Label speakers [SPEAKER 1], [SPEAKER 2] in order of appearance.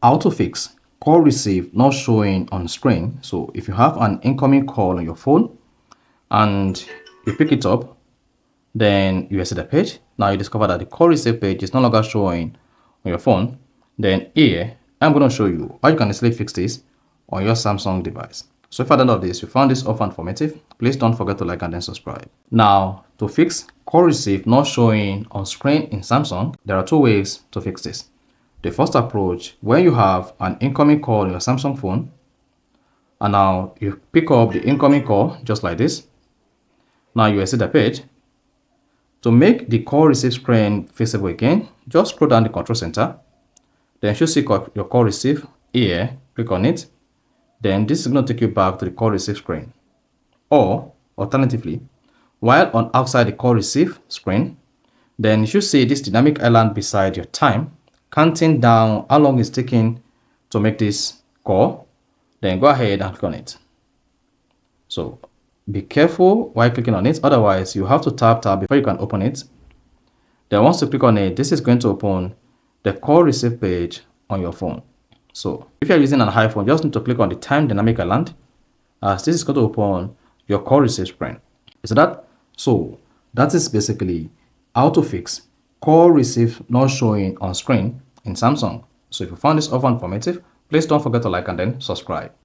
[SPEAKER 1] how to fix call receive not showing on screen. So if you have an incoming call on your phone and you pick it up, then you exit the page. Now you discover that the call receive page is no longer showing on your phone. Then here, I'm going to show you how you can easily fix this on your Samsung device. So if at the end of this, you found this offer informative, please don't forget to like and then subscribe. Now, to fix call receive not showing on screen in Samsung, there are two ways to fix this. The first approach, when you have an incoming call on your Samsung phone, and now you pick up the incoming call just like this. Now you exit the page. To make the call receive screen visible again, just scroll down the control center. Then you should see your call receive here, click on it. Then this is going to take you back to the call receive screen. Or alternatively, while on outside the call receive screen, then you should see this dynamic island beside your time, counting down how long it's taking to make this call. Then go ahead and click on it. So be careful while clicking on it, otherwise you have to tap before you can open it. Then once you click on it, this is going to open the call receive page on your phone. So if you're using an iPhone, you just need to click on the time dynamic island, as this is going to open your call receive screen. Is that? So that is basically how to fix call receive not showing on screen in Samsung. So if you found this offer informative, please don't forget to like and then subscribe.